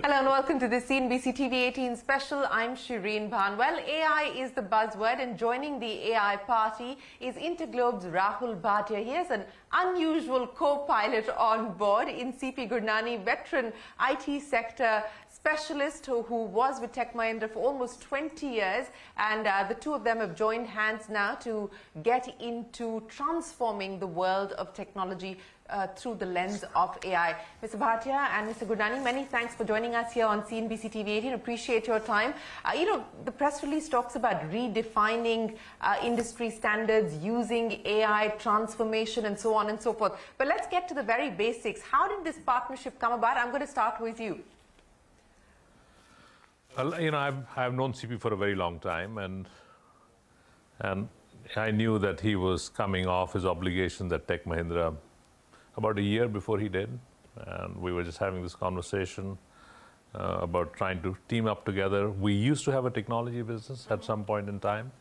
Hello and welcome to the CNBC-TV18 special. I'm Shereen Bhan. Well, AI is the buzzword, and joining the AI party is InterGlobe's Rahul Bhatia. He has an unusual co-pilot on board in CP Gurnani, veteran IT sector specialist who was with Tech Mahindra for almost 20 years, and the two of them have joined hands now to get into transforming the world of technology through the lens of AI. Mr. Bhatia and Mr. Gurnani, many thanks for joining us here on CNBC TV18. Appreciate your time. The press release talks about redefining industry standards, using AI, transformation, and so on and so forth. But let's get to the very basics. How did this partnership come about? I'm going to start with you. Well, I've known CP for a very long time, and I knew that he was coming off his obligations at Tech Mahindra about a year before he did, and we were just having this conversation about trying to team up together. We used to have a technology business at some point in time,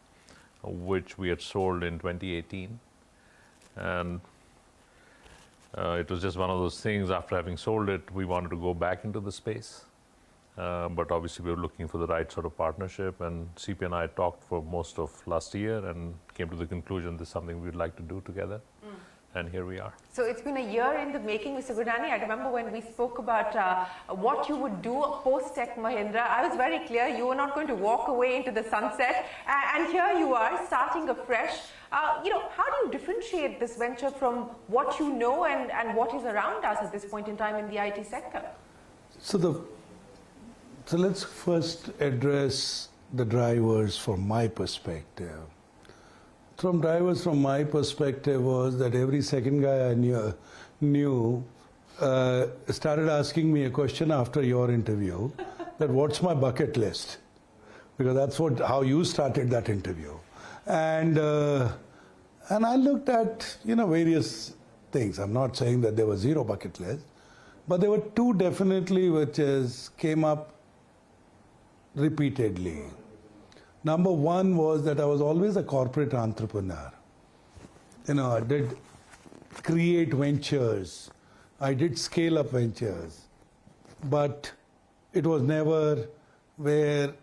which we had sold in 2018, and it was just one of those things. After having sold it, we wanted to go back into the space, but obviously we were looking for the right sort of partnership, and CP and I talked for most of last year and came to the conclusion this is something we'd like to do together. And here we are. So it's been a year in the making, Mr. Gurnani. I remember when we spoke about what you would do post-Tech Mahindra, I was very clear you were not going to walk away into the sunset. And here you are, starting afresh. How do you differentiate this venture from what you know and what is around us at this point in time in the IT sector? So let's first address the drivers from my perspective. From my perspective was that every second guy I knew started asking me a question after your interview, that what's my bucket list? Because that's how you started that interview. And I looked at various things. I'm not saying that there was zero bucket list, but there were two definitely which came up repeatedly. Number one was that I was always a corporate entrepreneur. I did create ventures, I did scale up ventures, but it was never where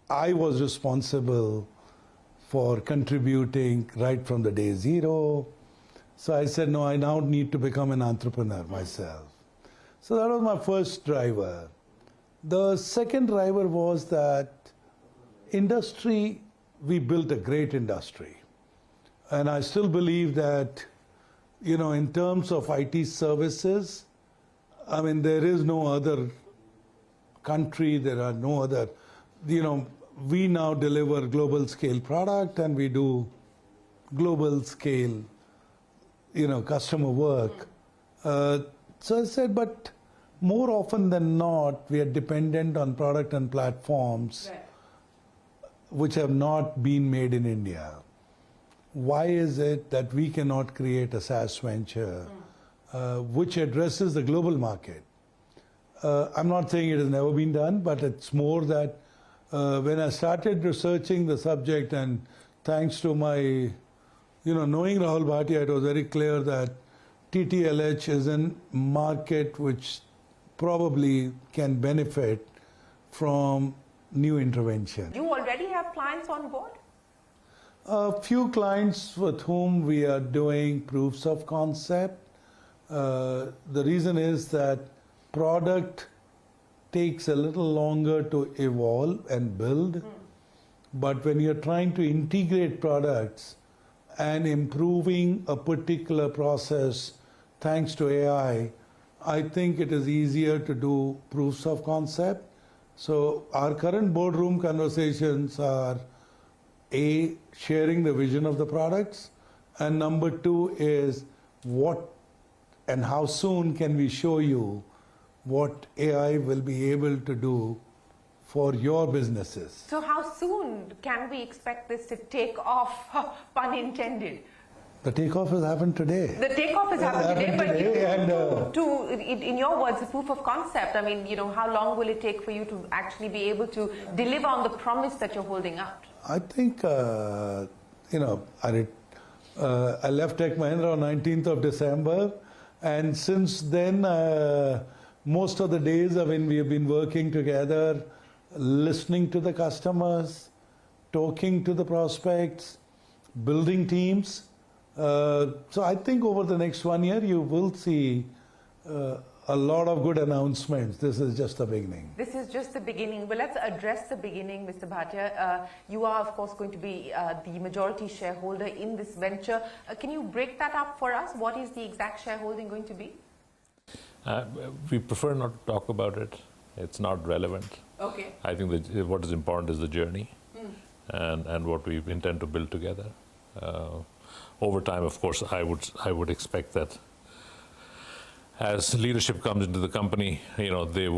I was responsible for contributing right from the day zero. So I said, no, I now need to become an entrepreneur myself. So that was my first driver. The second driver was that industry, we built a great industry. And I still believe that, in terms of IT services, there is no other country, there are no other, we now deliver global scale product and we do global scale, customer work. So I said, but more often than not, we are dependent on product and platforms which have not been made in India. Why is it that we cannot create a SaaS venture which addresses the global market? I'm not saying it has never been done, but it's more that when I started researching the subject, and thanks to my, knowing Rahul Bhatia, it was very clear that TTLH is a market which probably can benefit from new intervention. You already have clients on board? A few clients with whom we are doing proofs of concept. The reason is that product takes a little longer to evolve and build. But when you're trying to integrate products and improving a particular process thanks to AI, I think it is easier to do proofs of concept. So our current boardroom conversations are A, sharing the vision of the products, and number two is what and how soon can we show you what AI will be able to do for your businesses. So how soon can we expect this to take off, pun intended? The takeoff has happened today. The takeoff has happened today, but in your words, the proof of concept, how long will it take for you to actually be able to deliver on the promise that you're holding out? I think, I left Tech Mahindra on 19th of December, and since then, most of the days are when we have been working together, listening to the customers, talking to the prospects, building teams. So I think over the next 1 year, you will see a lot of good announcements. This is just the beginning. This is just the beginning. Well, let's address the beginning, Mr. Bhatia. You are, of course, going to be the majority shareholder in this venture. Can you break that up for us? What is the exact shareholding going to be? We prefer not to talk about it. It's not relevant. Okay. I think that what is important is the journey and what we intend to build together. Over time, of course, I would expect that as leadership comes into the company, there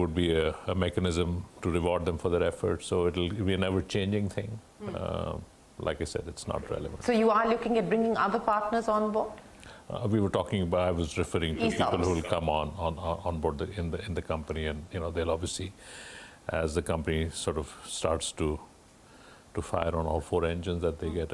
would be a mechanism to reward them for their efforts. So it'll be an ever-changing thing. Like I said, it's not relevant. So you are looking at bringing other partners on board? We were talking about, I was referring to ESOPs. people who will come on board in the company, and they'll obviously, as the company sort of starts to fire on all 4 engines, that they get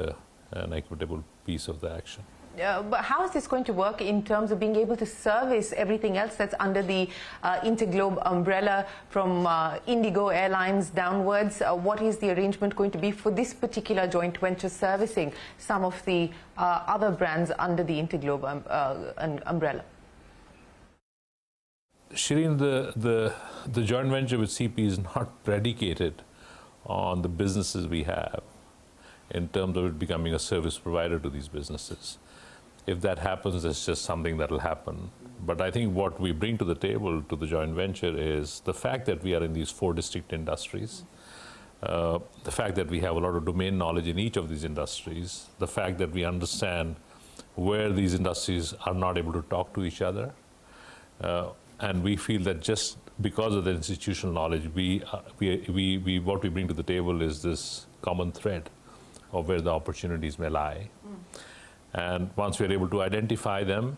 an equitable piece of the action. But how is this going to work in terms of being able to service everything else that's under the InterGlobe umbrella from Indigo Airlines downwards? What is the arrangement going to be for this particular joint venture servicing some of the other brands under the InterGlobe umbrella? Shereen, the joint venture with CP is not predicated on the businesses we have in terms of it becoming a service provider to these businesses. If that happens, it's just something that will happen. But I think what we bring to the table to the joint venture is the fact that we are in these 4 distinct industries, the fact that we have a lot of domain knowledge in each of these industries, the fact that we understand where these industries are not able to talk to each other. And we feel that just because of the institutional knowledge, what we bring to the table is this common thread of where the opportunities may lie. And once we're able to identify them,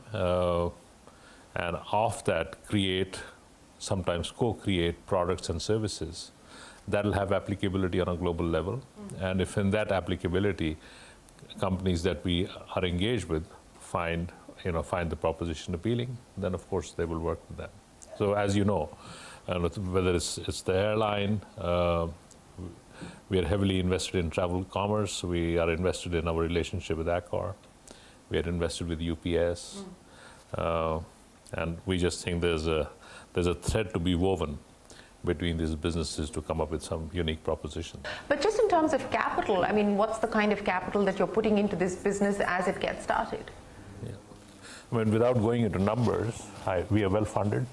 and off that sometimes co-create products and services, that'll have applicability on a global level. And if in that applicability, companies that we are engaged with find the proposition appealing, then of course they will work with them. So as you know, whether it's the airline, we are heavily invested in travel commerce. We are invested in our relationship with Accor. We are invested with UPS. And we just think there's a thread to be woven between these businesses to come up with some unique proposition. But just in terms of capital, I mean, what's the kind of capital that you're putting into this business as it gets started? Yeah. I mean, without going into numbers, we are well funded.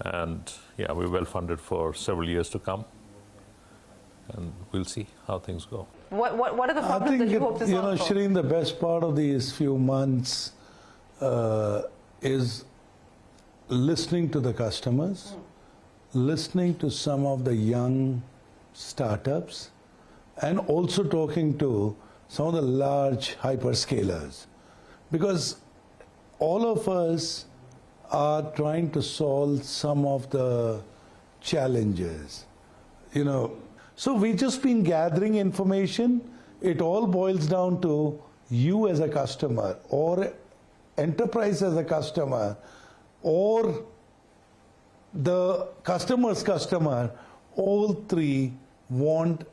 And yeah, we're well funded for several years to come. And we'll see how things go. What are the problems that you hope to solve? Shereen, the best part of these few months is listening to the customers, listening to some of the young startups, and also talking to some of the large hyperscalers. Because all of us are trying to solve some of the challenges, So we've just been gathering information. It all boils down to you as a customer, or enterprise as a customer, or the customer's customer. All 3 want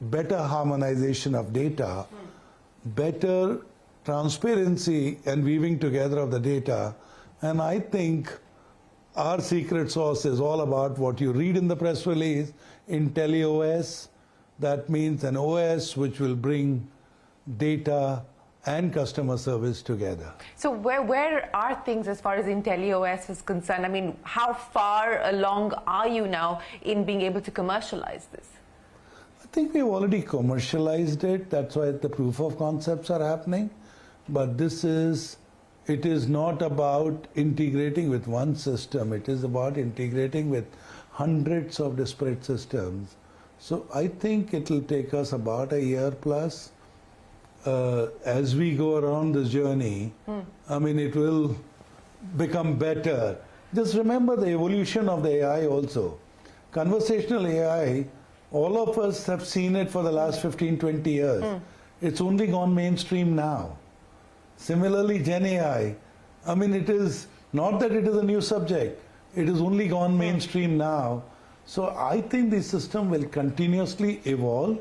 better harmonization of data, better transparency and weaving together of the data. And I think our secret sauce is all about what you read in the press release, IntelliOS. That means an OS which will bring data and customer service together. So where are things as far as IntelliOS is concerned? I mean, how far along are you now in being able to commercialize this? I think we've already commercialized it. That's why the proof of concepts are happening. But it is not about integrating with one system. It is about integrating with hundreds of disparate systems. So I think it will take us about a year plus as we go around this journey. I mean, it will become better. Just remember the evolution of the AI also. Conversational AI, all of us have seen it for the last 15, 20 years. It's only gone mainstream now. Similarly, Gen AI, I mean, it is not that it is a new subject. It has only gone mainstream now. So I think the system will continuously evolve,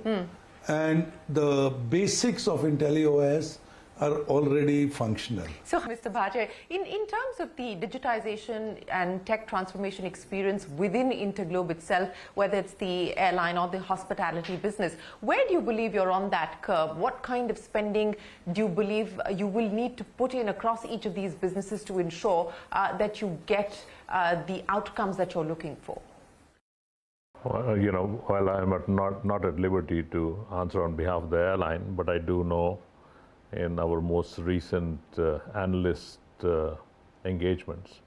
and the basics of IntelliOS are already functional. So, Mr. Bhatia, in terms of the digitization and tech transformation experience within InterGlobe itself, whether it's the airline or the hospitality business, where do you believe you're on that curve? What kind of spending do you believe you will need to put in across each of these businesses to ensure that you get the outcomes that you're looking for? Well, while I'm not at liberty to answer on behalf of the airline, but I do know in our most recent analyst engagements,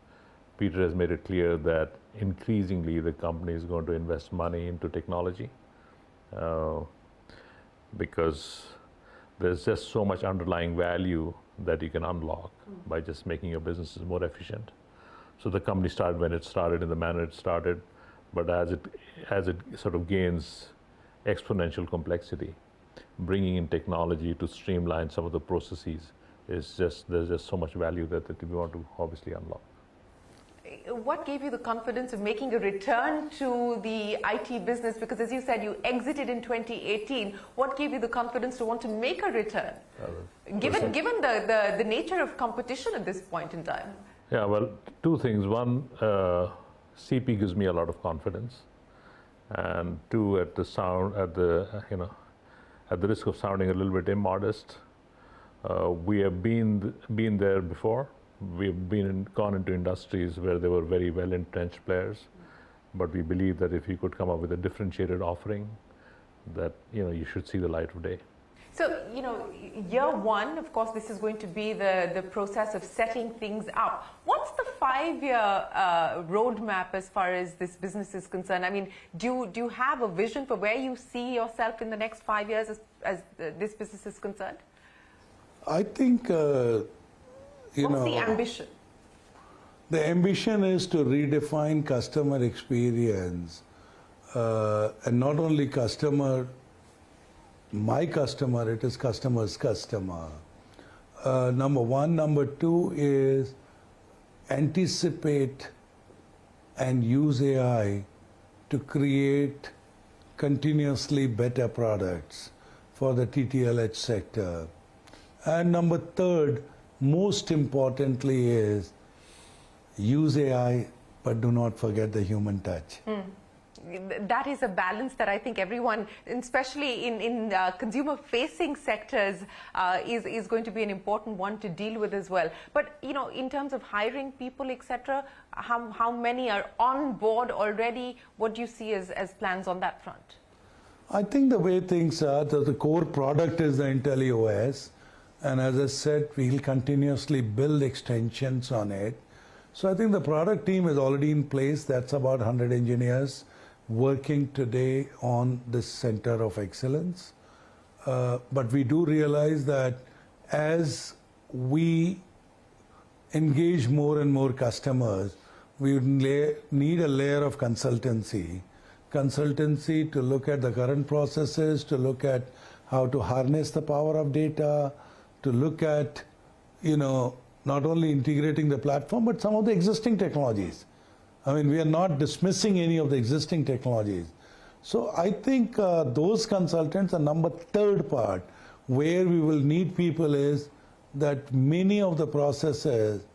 Peter has made it clear that increasingly the company is going to invest money into technology because there's just so much underlying value that you can unlock by just making your businesses more efficient. So the company started when it started in the manner it started, but as it sort of gains exponential complexity, bringing in technology to streamline some of the processes there's just so much value that we want to obviously unlock. What gave you the confidence of making a return to the IT business? Because as you said, you exited in 2018. What gave you the confidence to want to make a return? Given the nature of competition at this point in time. Yeah, well, two things. One, CP gives me a lot of confidence, and two, at the risk of sounding a little bit immodest, we have been there before. We've gone into industries where there were very well-entrenched players, but we believe that if you could come up with a differentiated offering, that you should see the light of day. So, year one, of course, this is going to be the process of setting things up. What's the 5-year roadmap as far as this business is concerned? I mean, do you have a vision for where you see yourself in the next 5 years as this business is concerned? I think, What's the ambition? The ambition is to redefine customer experience, and not only my customer, it is customer's customer. Number one. Number two is anticipate and use AI to create continuously better products for the TTLH sector. And number third, most importantly, is use AI, but do not forget the human touch. That is a balance that I think everyone, especially in consumer-facing sectors, is going to be an important one to deal with as well. But in terms of hiring people, etc., how many are on board already? What do you see as plans on that front? I think the way things are, the core product is the IntelliOS, and as I said, we'll continuously build extensions on it. So I think the product team is already in place. That's about 100 engineers working today on this center of excellence. But we do realize that as we engage more and more customers, we need a layer of consultancy to look at the current processes, to look at how to harness the power of data, to look at, not only integrating the platform, but some of the existing technologies. I mean, we are not dismissing any of the existing technologies. So I think those consultants are number third part. Where we will need people is that many of the processes,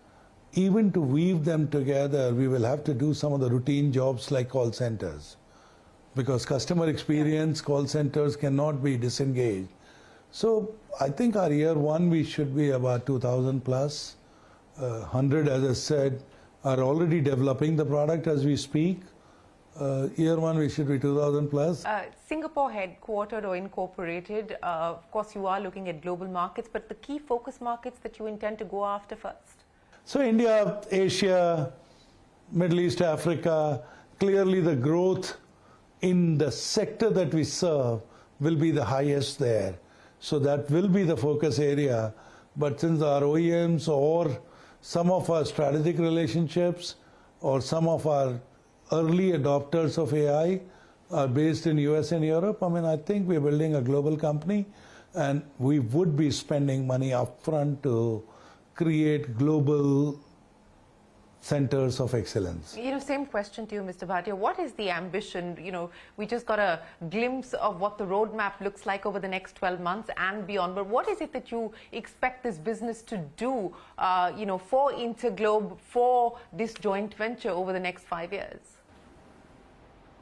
even to weave them together, we will have to do some of the routine jobs like call centers. Because customer experience, call centers cannot be disengaged. So I think our year one, we should be about 2,000 plus. 100, as I said, are already developing the product as we speak. Year one, we should be 2,000 plus. Singapore headquartered or incorporated, of course you are looking at global markets, but the key focus markets that you intend to go after first? So India, Asia, Middle East, Africa, clearly the growth in the sector that we serve will be the highest there. So that will be the focus area. But since our OEMs or some of our strategic relationships or some of our early adopters of AI are based in US and Europe, I mean, I think we're building a global company, and we would be spending money upfront to create global centers of excellence. Same question to you, Mr. Bhatia. What is the ambition? We just got a glimpse of what the roadmap looks like over the next 12 months and beyond. But what is it that you expect this business to do, for InterGlobe, for this joint venture over the next 5 years?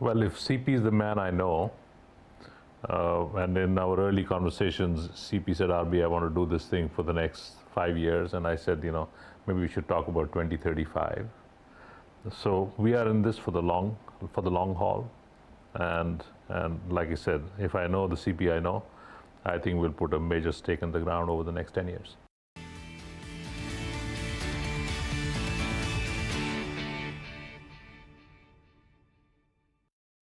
Well, if CP is the man I know, and in our early conversations, CP said, RB, I want to do this thing for the next 5 years. And I said, maybe we should talk about 2035. So we are in this for the long haul. And like I said, if I know the CP I know, I think we'll put a major stake in the ground over the next 10 years.